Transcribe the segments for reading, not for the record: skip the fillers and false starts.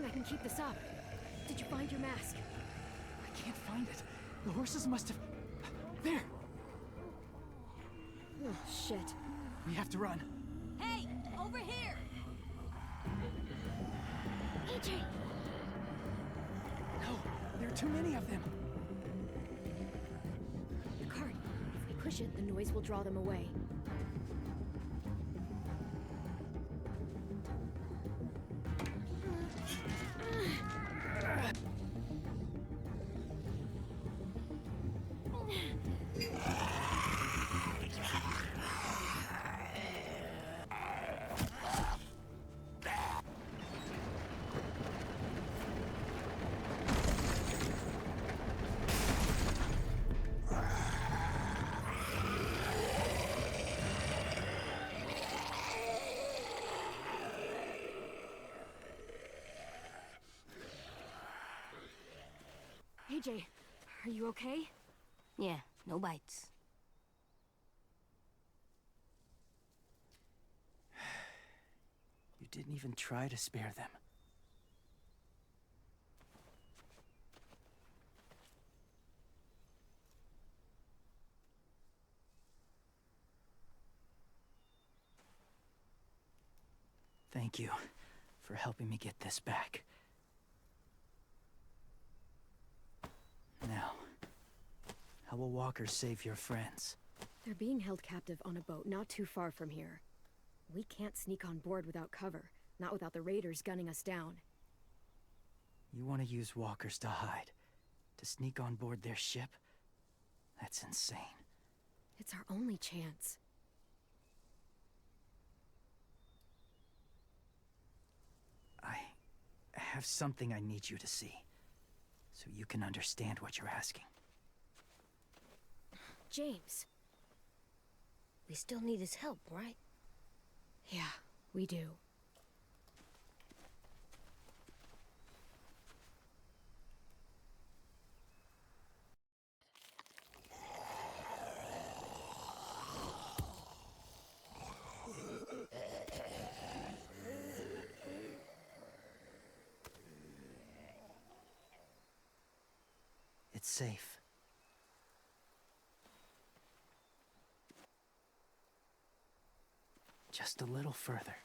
I can keep this up. Did you find your mask? I can't find it. The horses must have... There! Oh, shit. We have to run. Hey, over here! AJ! No, there are too many of them. The cart. If we push it, the noise will draw them away. AJ, are you okay? Yeah, no bites. You didn't even try to spare them. Thank you for helping me get this back. Now, how will walkers save your friends? They're being held captive on a boat not too far from here. We can't sneak on board without cover, not without the raiders gunning us down. You want to use walkers to hide? To sneak on board their ship? That's insane. It's our only chance. I have something I need you to see, so you can understand what you're asking. James. We still need his help, right? Yeah, we do. It's safe. Just a little further.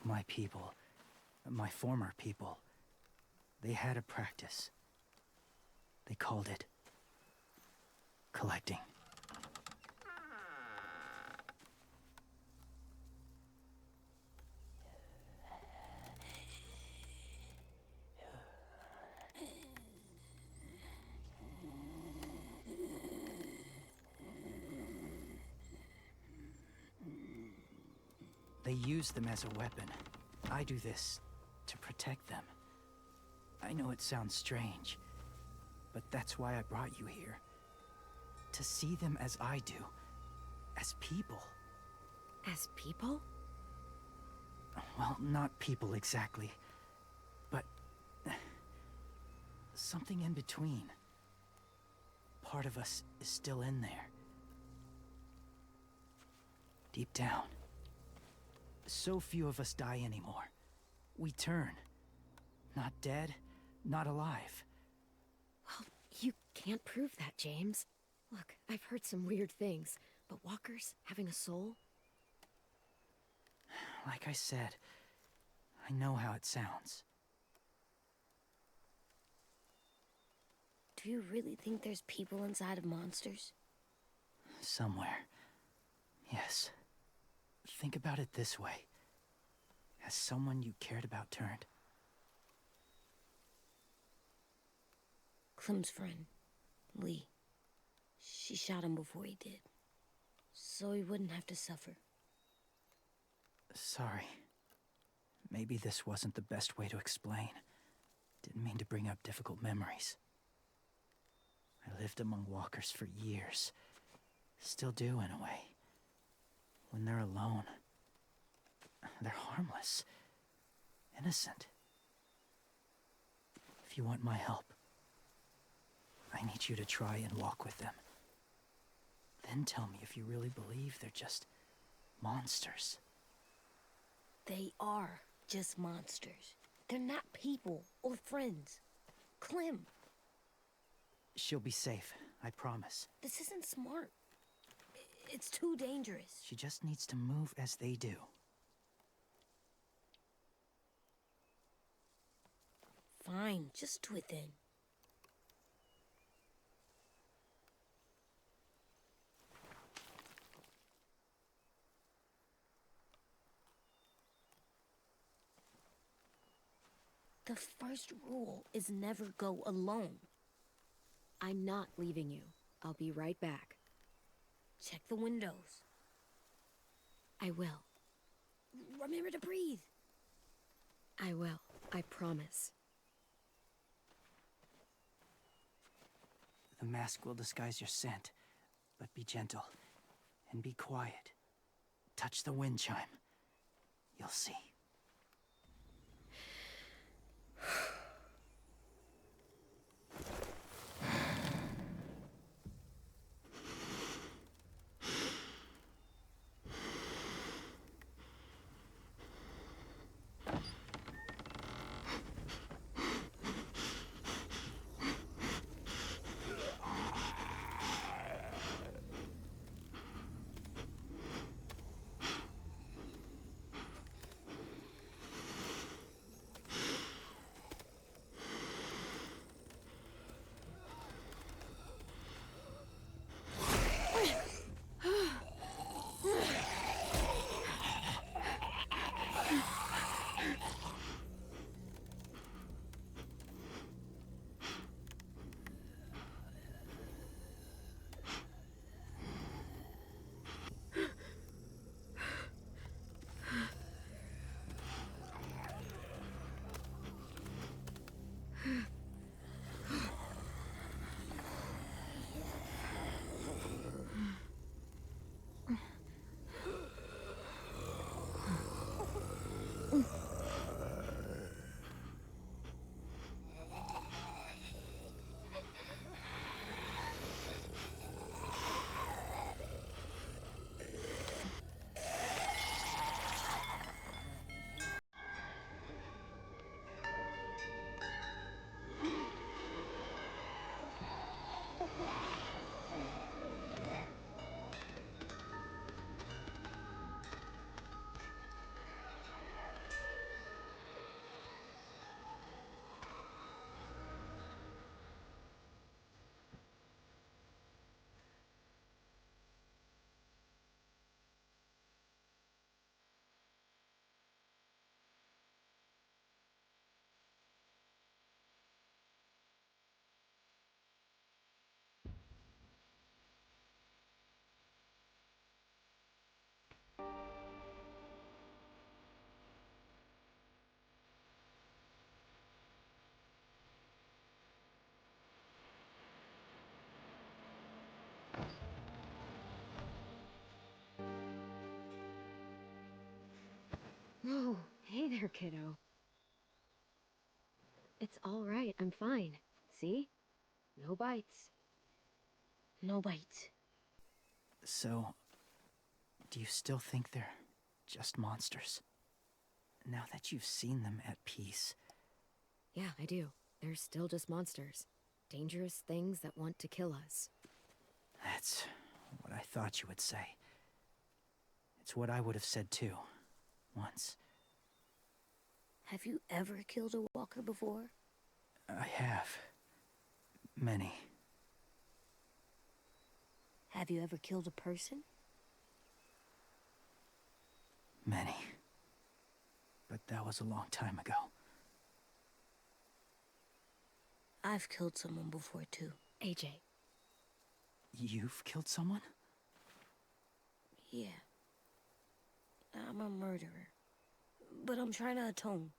My people, my former people, they had a practice. They called it collecting. They use them as a weapon. I do this to protect them. I know it sounds strange, but that's why I brought you here. To see them as I do. As people. As people? Well, not people exactly, but something in between. Part of us is still in there. Deep down. So few of us die anymore. We turn. Not dead, not alive. Well, you can't prove that, James. Look, I've heard some weird things, but walkers having a soul? Like I said, I know how it sounds. Do you really think there's people inside of monsters? Somewhere. Yes. Think about it this way. Has someone you cared about turned? Clem's friend, Lee. She shot him before he did, so he wouldn't have to suffer. Sorry. Maybe this wasn't the best way to explain. Didn't mean to bring up difficult memories. lived among walkers for years. Still do, in a way. When they're alone, they're harmless. Innocent. If you want my help, I need you to try and walk with them. Then tell me if you really believe they're just monsters. They are just monsters. They're not people or friends. Clem, She'll be safe, I promise. this isn't smart. It's too dangerous. She just needs to move as they do. Fine, just do it then. The first rule is never go alone. I'm not leaving you. I'll be right back. Check the windows. I will. Remember to breathe. I will. I promise. The mask will disguise your scent, but be gentle and be quiet. Touch the wind chime. You'll see. Whoa, hey there, kiddo. It's all right, I'm fine. See? No bites. No bites. So, do you still think they're just monsters? Now that you've seen them at peace. Yeah, I do. They're still just monsters. Dangerous things that want to kill us. That's what I thought you would say. It's what I would have said too, once. Have you ever killed a walker before? I have. Many. Have you ever killed a person? Many. But that was a long time ago. I've killed someone before too. AJ. You've killed someone? Yeah. I'm a murderer. But I'm trying to atone.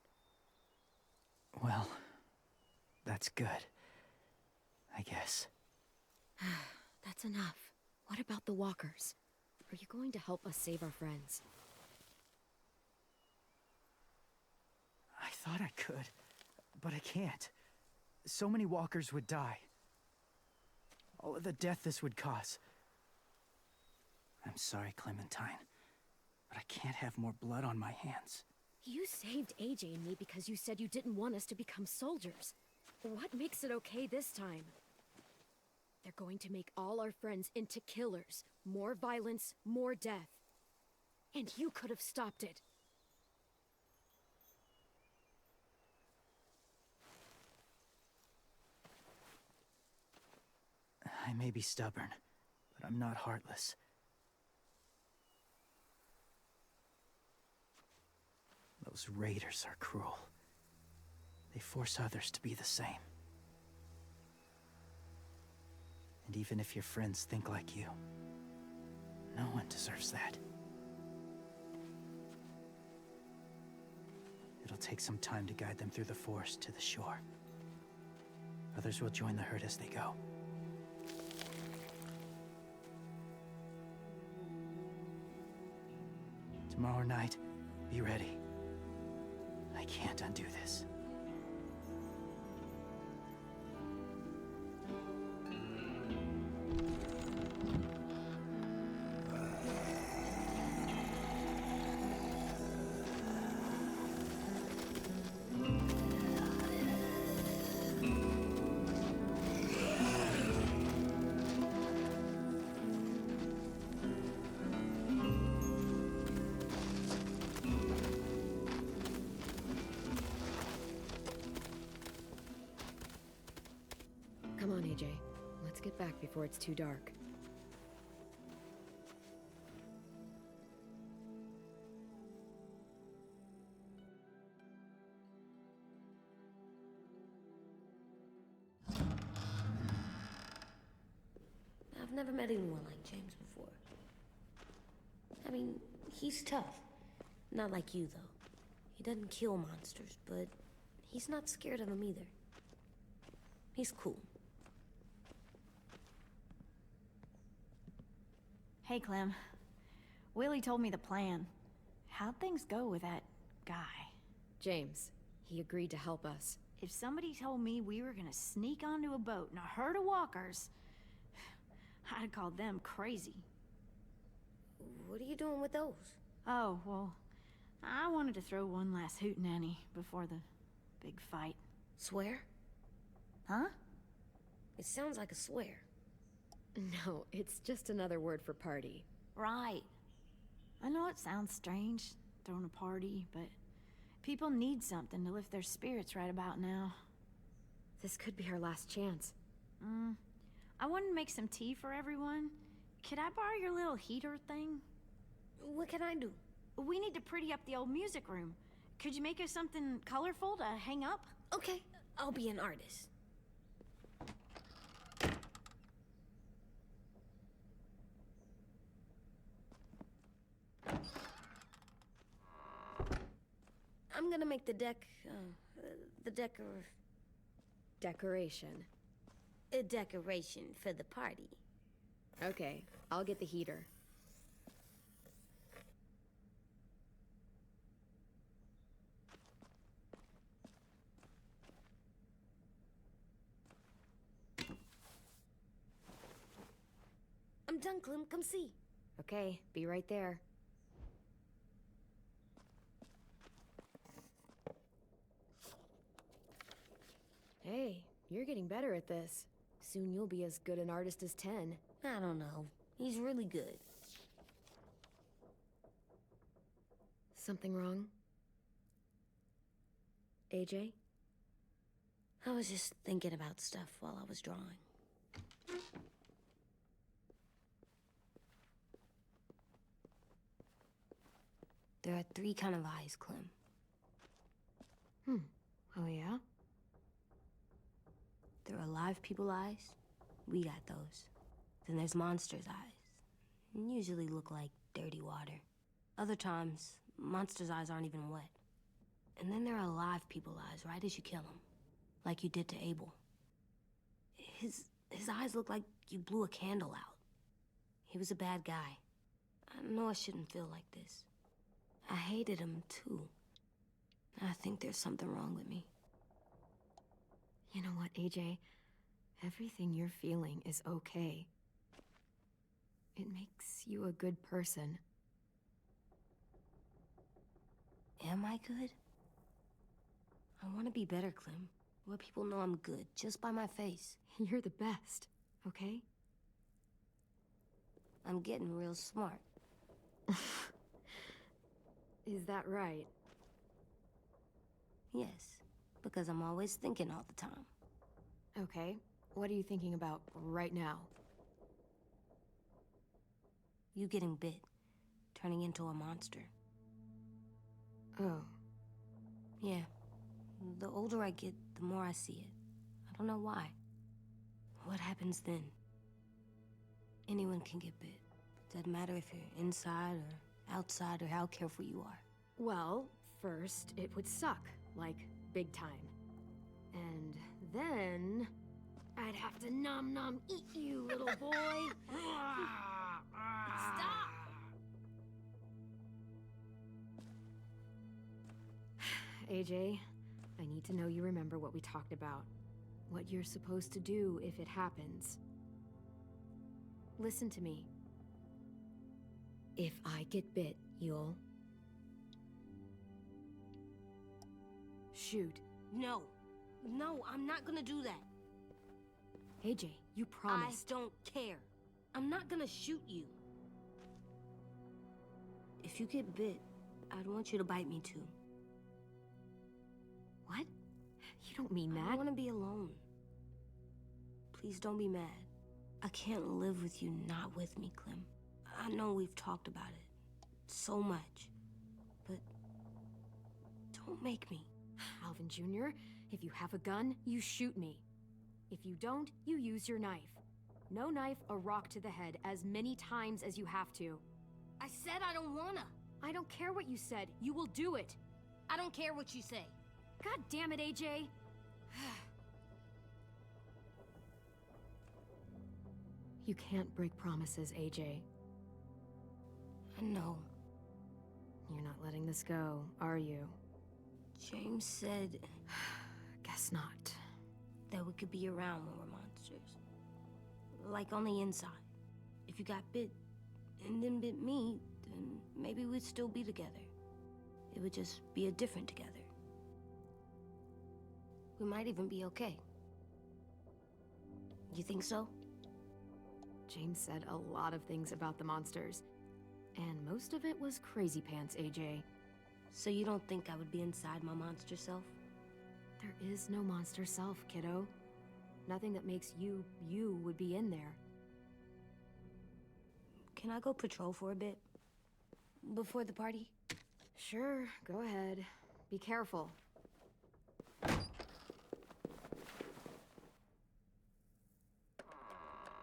Well, that's good. I guess. That's enough. What about the walkers? Are you going to help us save our friends? I thought I could, but I can't. So many walkers would die. All of the death this would cause. I'm sorry, Clementine, but I can't have more blood on my hands. You saved AJ and me because you said you didn't want us to become soldiers. What makes it okay this time? They're going to make all our friends into killers. More violence, more death. And you could have stopped it. I may be stubborn, but I'm not heartless. Those raiders are cruel. They force others to be the same. And even if your friends think like you, no one deserves that. It'll take some time to guide them through the forest to the shore. Others will join the herd as they go. Tomorrow night, be ready. I can't undo this. Come on, AJ. Let's get back before it's too dark. I've never met anyone like James before. I mean, he's tough. Not like you, though. He doesn't kill monsters, but he's not scared of them either. He's cool. Hey, Clem. Willie told me the plan. How'd things go with that guy? James, he agreed to help us. If somebody told me we were gonna sneak onto a boat in a herd of walkers, I'd call them crazy. What are you doing with those? Oh, well, I wanted to throw one last hootenanny before the big fight. Swear? Huh? It sounds like a swear. No, it's just another word for party. Right. I know it sounds strange, throwing a party, but people need something to lift their spirits right about now. This could be our last chance. I wanted to make some tea for everyone. Could I borrow your little heater thing? What can I do? We need to pretty up the old music room. Could you make us something colorful to hang up? Okay, I'll be an artist. I'm gonna make the Decoration. a decoration for the party. Okay, I'll get the heater. I'm done, Clem. Come see. Okay, be right there. Hey, you're getting better at this. Soon you'll be as good an artist as 10. I don't know. He's really good. Something wrong? AJ? I was just thinking about stuff while I was drawing. There are 3 kind of eyes, Clem. Oh yeah? There are live people eyes. We got those. Then there's monsters' eyes. Usually look like dirty water. Other times, monsters' eyes aren't even wet. And then there are live people eyes right as you kill them. Like you did to Abel. His eyes look like you blew a candle out. He was a bad guy. I know I shouldn't feel like this. I hated him, too. I think there's something wrong with me. You know what, AJ? Everything you're feeling is okay. It makes you a good person. Am I good? I want to be better, Clem. Let people know I'm good, just by my face. You're the best, okay? I'm getting real smart. Is that right? Yes, because I'm always thinking all the time. Okay. What are you thinking about right now? You getting bit, turning into a monster. Oh. Yeah. The older I get, the more I see it. I don't know why. What happens then? Anyone can get bit. Doesn't matter if you're inside or outside or how careful you are. Well, first, it would suck. Like, big time. And then... I'd have to nom eat you, little boy. Stop! AJ, I need to know you remember what we talked about. What you're supposed to do if it happens. Listen to me. If I get bit, you'll... shoot. No. No, I'm not gonna do that. AJ, you promised. I don't care. I'm not gonna shoot you. If you get bit, I'd want you to bite me too. What? You don't mean I that. don't want to be alone. Please don't be mad. I can't live with you not with me, Clem. I know we've talked about it so much, but don't make me. Alvin Jr., if you have a gun, you shoot me. If you don't, you use your knife. No knife, a rock to the head as many times as you have to. I said I don't wanna. I don't care what you said. You will do it. I don't care what you say. God damn it, AJ. You can't break promises, AJ. I know. You're not letting this go, are you? James said Guess not. that we could be around when we're monsters. Like on the inside. If you got bit and then bit me, then maybe we'd still be together. It would just be a different together. We might even be okay. You think so? James said a lot of things about the monsters. And most of it was crazy pants, AJ. So you don't think I would be inside my monster self? There is no monster self, kiddo. Nothing that makes you, you would be in there. Can I go patrol for a bit? Before the party? Sure, go ahead. Be careful.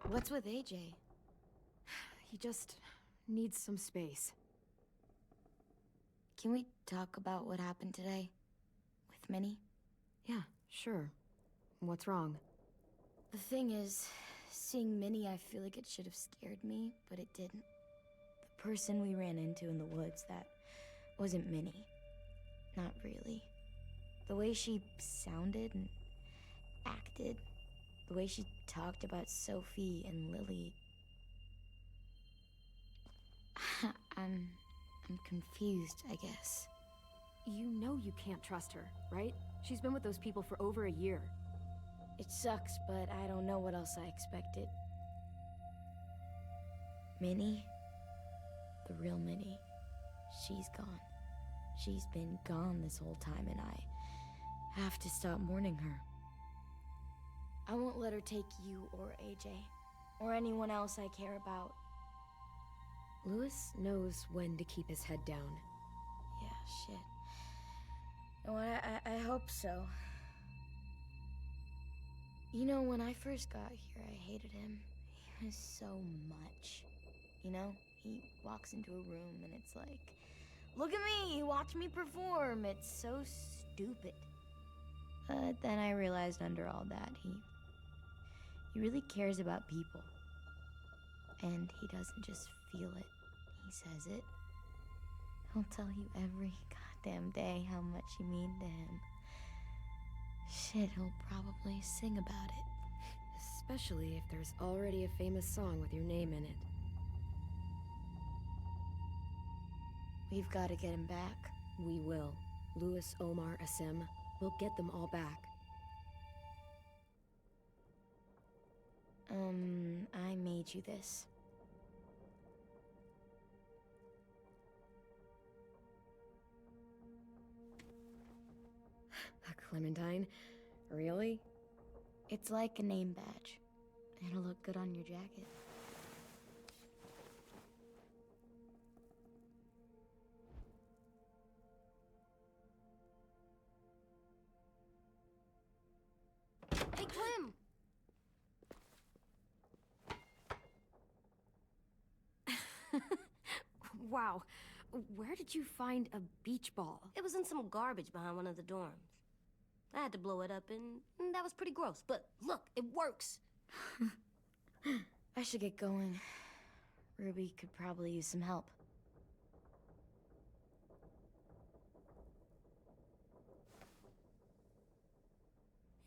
What's with AJ? He just needs some space. Can we talk about what happened today? With Minnie? Yeah, sure. What's wrong? The thing is, seeing Minnie, I feel like it should have scared me, but it didn't. The person we ran into in the woods, that wasn't Minnie. Not really. The way she sounded and acted, the way she talked about Sophie and Lily. I'm confused, I guess. You know you can't trust her, right? She's been with those people for over a year. It sucks, but I don't know what else I expected. Minnie, the real Minnie, she's gone. She's been gone this whole time, and I have to stop mourning her. I won't let her take you or AJ, or anyone else I care about. Lewis knows when to keep his head down. Yeah, shit. Well, I hope so. You know, when I first got here, I hated him. He was so much. You know, he walks into a room and it's like, look at me, watch me perform. It's so stupid. But then I realized under all that, he really cares about people. And he doesn't just feel it, he says it. He'll tell you every goddamn day how much you mean to him. Shit, he'll probably sing about it. Especially if there's already a famous song with your name in it. We've got to get him back. We will. Louis, Omar, Asim. We'll get them all back. I made you this. A Clementine? Really? It's like a name badge. It'll look good on your jacket. Hey, Clem! Wow. Where did you find a beach ball? It was in some garbage behind one of the dorms. I had to blow it up, and that was pretty gross. But look, it works. I should get going. Ruby could probably use some help.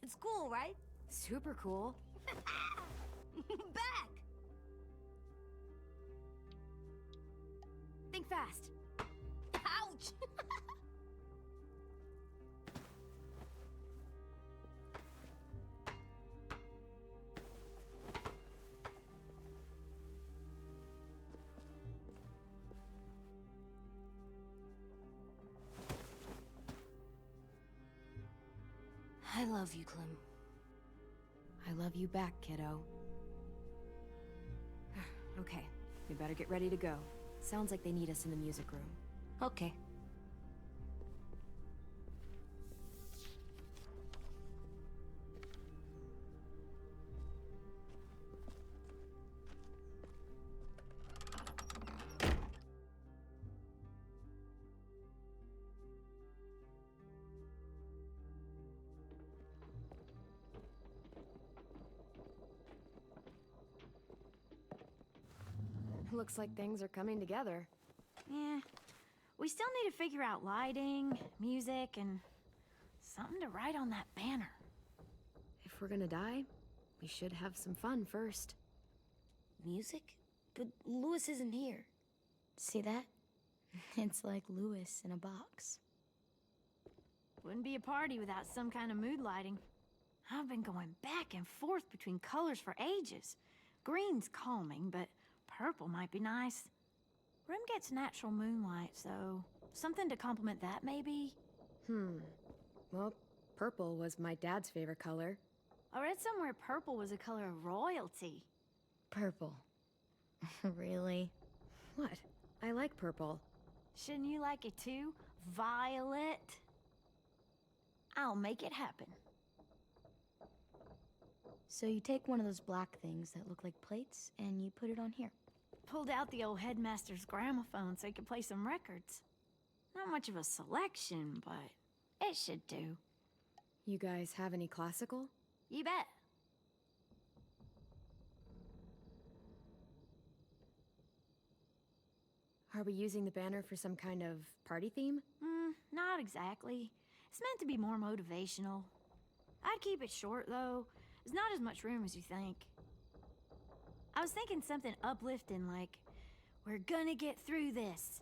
It's cool, right? Super cool. Back! Think fast. Ouch! I love you, Clem. I love you back, kiddo. Okay, we better get ready to go. Sounds like they need us in the music room. Okay. Looks like things are coming together. Yeah. We still need to figure out lighting, music, and something to write on that banner. If we're gonna die, we should have some fun first. Music? But Louis isn't here. See that? It's like Louis in a box. Wouldn't be a party without some kind of mood lighting. I've been going back and forth between colors for ages. Green's calming, but purple might be nice. Room gets natural moonlight, so something to complement that, maybe? Well, purple was my dad's favorite color. I read somewhere purple was a color of royalty. Purple. Really? What? I like purple. Shouldn't you like it too? Violet? I'll make it happen. So you take one of those black things that look like plates, and you put it on here. Pulled out the old headmaster's gramophone so he could play some records. Not much of a selection, but it should do. You guys have any classical? You bet. Are we using the banner for some kind of party theme? Not exactly. It's meant to be more motivational. I'd keep it short, though. There's not as much room as you think. I was thinking something uplifting like, we're gonna get through this.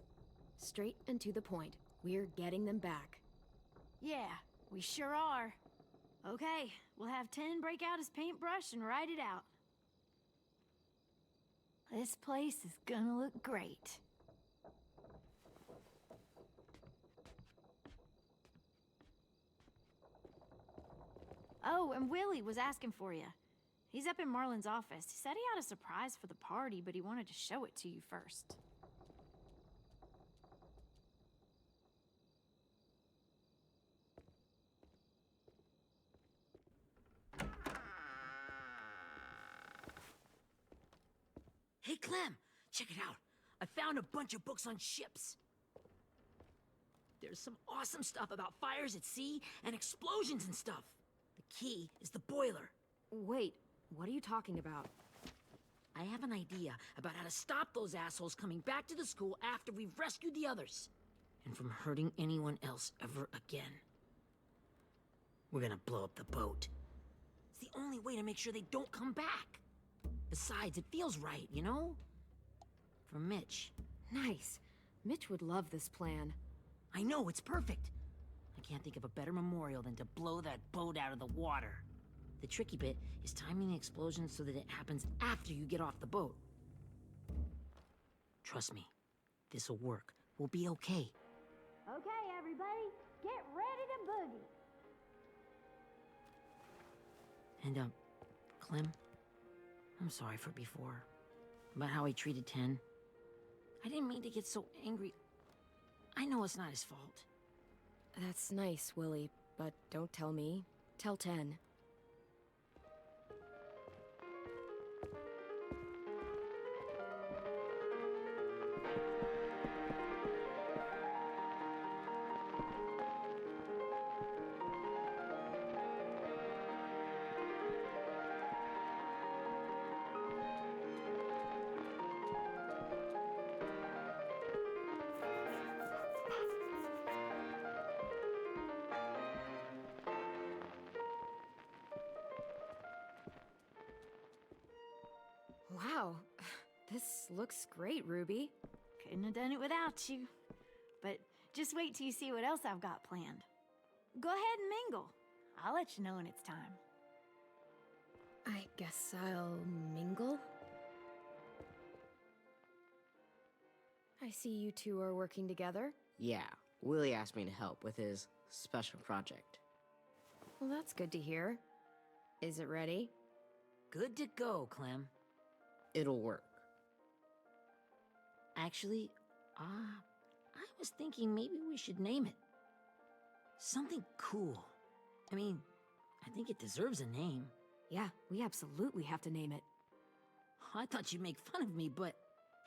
Straight and to the point. We're getting them back. Yeah, we sure are. Okay, we'll have 10 break out his paintbrush and write it out. This place is gonna look great. Oh, and Willie was asking for you. He's up in Marlin's office. He said he had a surprise for the party, but he wanted to show it to you first. Hey, Clem, check it out. I found a bunch of books on ships. There's some awesome stuff about fires at sea and explosions and stuff. The key is the boiler. Wait, what are you talking about? I have have an idea about how to stop those assholes coming back to the school after we've rescued the others. And from hurting anyone else ever again. We're gonna blow up the boat. It's the only way to make sure they don't come back. Besides, it feels right, you know? For Mitch. Nice. Mitch would love this plan. I know, it's perfect. I can't think of a better memorial than to blow that boat out of the water. The tricky bit is timing the explosion so that it happens after you get off the boat. Trust me, this'll work. We'll be okay. Okay, everybody, get ready to boogie. And, Clem, I'm sorry for before. About how he treated Ten. I didn't mean to get so angry. I know it's not his fault. That's nice, Willie, but don't tell me. Tell 10. Wow, this looks great, Ruby. Couldn't have done it without you. But just wait till you see what else I've got planned. Go ahead and mingle. I'll let you know when it's time. I guess I'll mingle? I see you two are working together. Yeah, Willie asked me to help with his special project. Well, that's good to hear. Is it ready? Good to go, Clem. It'll work. Actually, I was thinking maybe we should name it. Something cool. I mean, I think it deserves a name. Yeah, we absolutely have to name it. I thought you'd make fun of me, but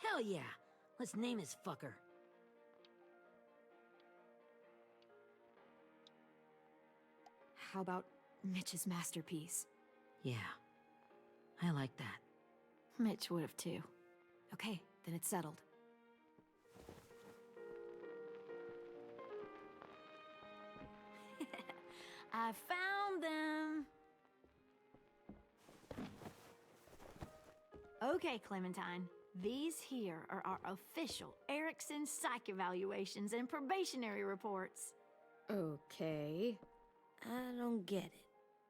hell yeah. Let's name this fucker. How about Mitch's masterpiece? Yeah, I like that. Mitch would have too. Okay, then it's settled. I found them. Okay, Clementine. These here are our official Erickson psych evaluations and probationary reports. Okay. I don't get it.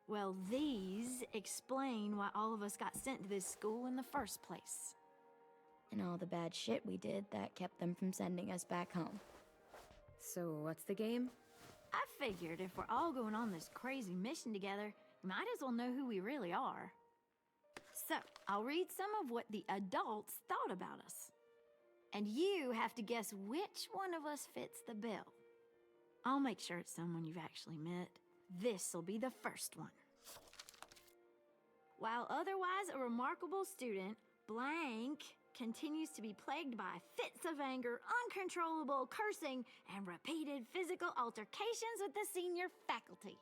Well, these explain why all of us got sent to this school in the first place. And all the bad shit we did that kept them from sending us back home. So what's the game? I figured if we're all going on this crazy mission together, we might as well know who we really are. So, I'll read some of what the adults thought about us. And you have to guess which one of us fits the bill. I'll make sure it's someone you've actually met. This'll be the first one. While otherwise a remarkable student, blank continues to be plagued by fits of anger, uncontrollable cursing, and repeated physical altercations with the senior faculty.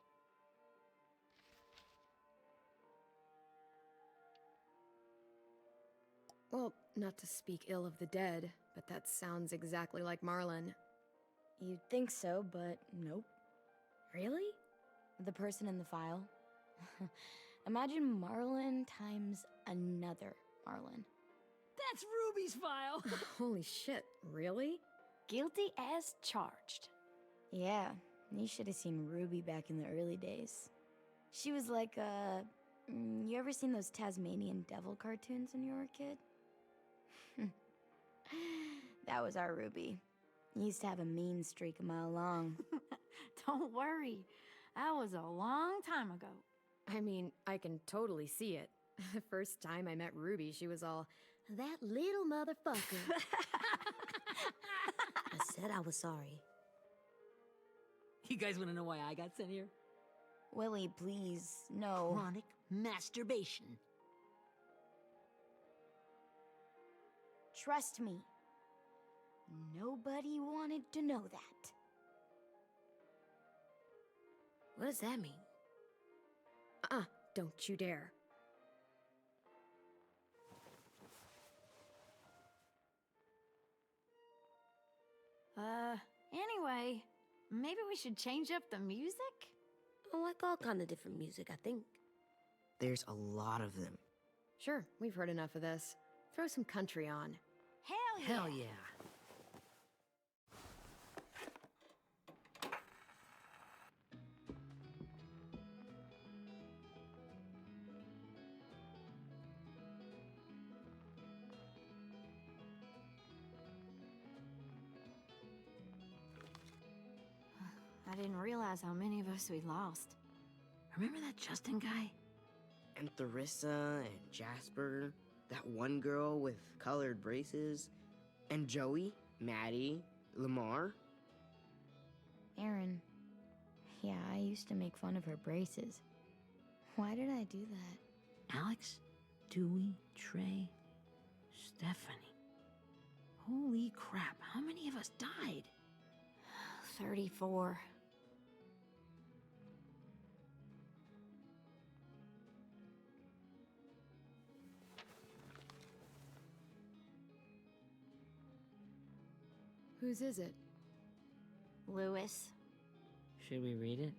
Well, not to speak ill of the dead, but that sounds exactly like Marlon. You'd think so, but nope. Really? The person in the file. Imagine Marlon times another Marlon. That's Ruby's file! Holy shit, really? Guilty as charged. Yeah, you should have seen Ruby back in the early days. She was like, you ever seen those Tasmanian devil cartoons when you were a kid? That was our Ruby. Used to have a mean streak a mile long. Don't worry, that was a long time ago. I mean, I can totally see it. The first time I met Ruby, she was all, that little motherfucker. I said I was sorry. You guys want to know why I got sent here? Willie, please, no. Chronic masturbation. Trust me. Nobody wanted to know that. What does that mean? Don't you dare. Anyway, maybe we should change up the music? I like all kind of different music, I think. There's a lot of them. Sure, we've heard enough of this. Throw some country on. Hell yeah! Hell yeah. I didn't realize how many of us we lost. Remember that Justin guy? And Theresa and Jasper, that one girl with colored braces, and Joey, Maddie, Lamar. Aaron. Yeah, I used to make fun of her braces. Why did I do that? Alex, Dewey, Trey, Stephanie. Holy crap, how many of us died? 34. Whose is it? Lewis. Should we read it?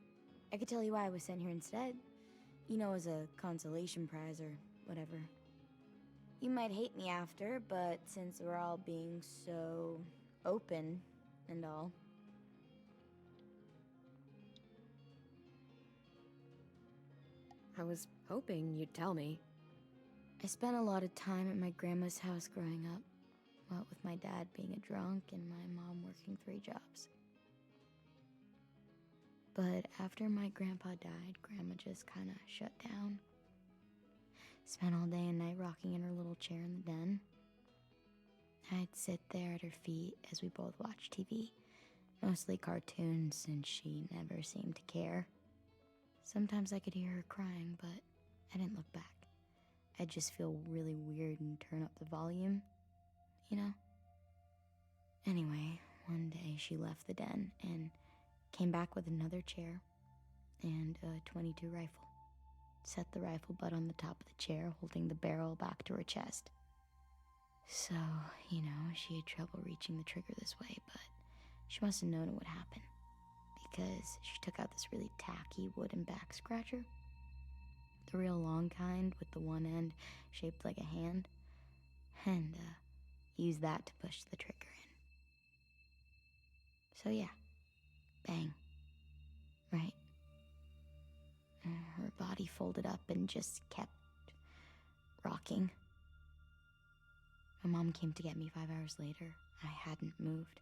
I could tell you why I was sent here instead. You know, as a consolation prize or whatever. You might hate me after, but since we're all being so open and all. I was hoping you'd tell me. I spent a lot of time at my grandma's house growing up. What with my dad being a drunk and my mom working 3 jobs. But after my grandpa died, Grandma just kinda shut down. Spent all day and night rocking in her little chair in the den. I'd sit there at her feet as we both watched TV. Mostly cartoons, since she never seemed to care. Sometimes I could hear her crying, but I didn't look back. I'd just feel really weird and turn up the volume. You know? Anyway, one day she left the den and came back with another chair and a .22 rifle. Set the rifle butt on the top of the chair, holding the barrel back to her chest. So, you know, she had trouble reaching the trigger this way, but she must have known it would happen, because she took out this really tacky wooden back scratcher. The real long kind with the one end shaped like a hand. And, used that to push the trigger in. So yeah, bang. Right. Her body folded up and just kept rocking. My mom came to get me 5 hours later. I hadn't moved.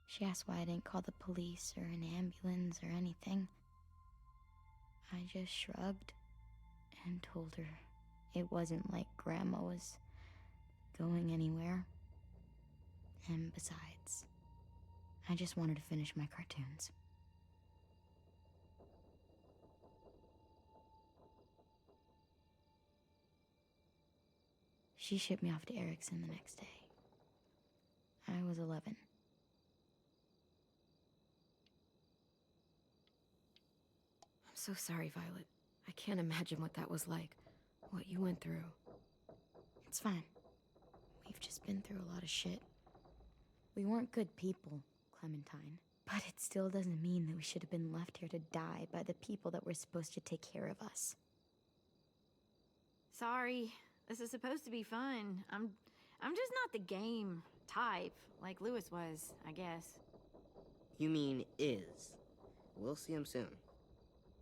She asked why I didn't call the police or an ambulance or anything. I just shrugged and told her it wasn't like Grandma was going anywhere. And besides, I just wanted to finish my cartoons. She shipped me off to Erickson the next day. I was 11. I'm so sorry, Violet. I can't imagine what that was like. What you went through. It's fine. We've just been through a lot of shit. We weren't good people, Clementine. But it still doesn't mean that we should have been left here to die by the people that were supposed to take care of us. Sorry. This is supposed to be fun. I'm just not the game type, like Lewis was, I guess. You mean is. We'll see him soon.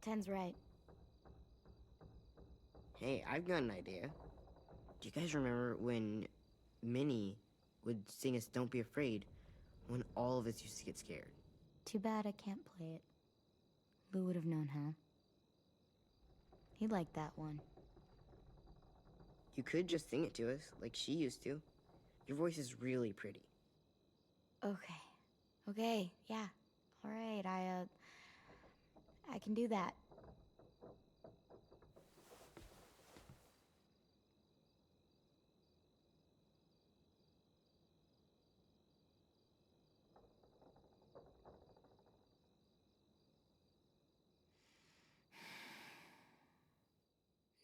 Ten's right. Hey, I've got an idea. Do you guys remember when Minnie would sing us Don't Be Afraid when all of us used to get scared? Too bad I can't play it. Lou would have known how. He liked that one. You could just sing it to us, like she used to. Your voice is really pretty. Okay, yeah. All right, I can do that.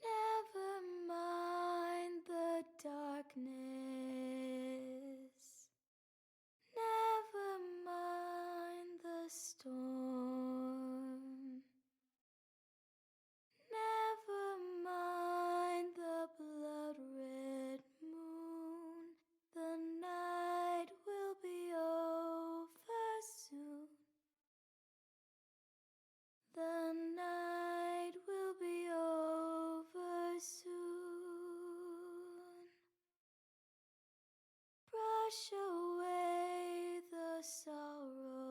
Never mind the darkness. Never mind. Brush away the sorrow.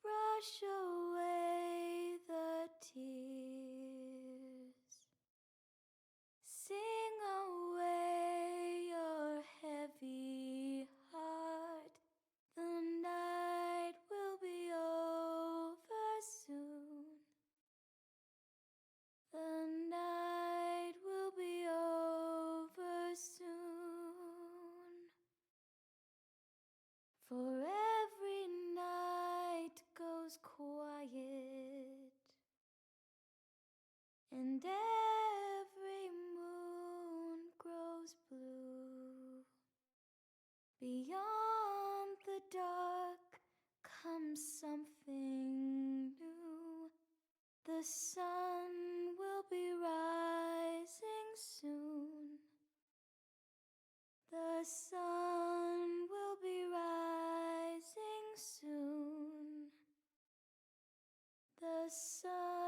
Brush away the tears. Sing away your heavy heart. The night will be over soon. The night will be over soon. For every night goes quiet, and every moon grows blue. Beyond the dark comes something new. The sun will be rising soon. The sun will be rising soon. The sun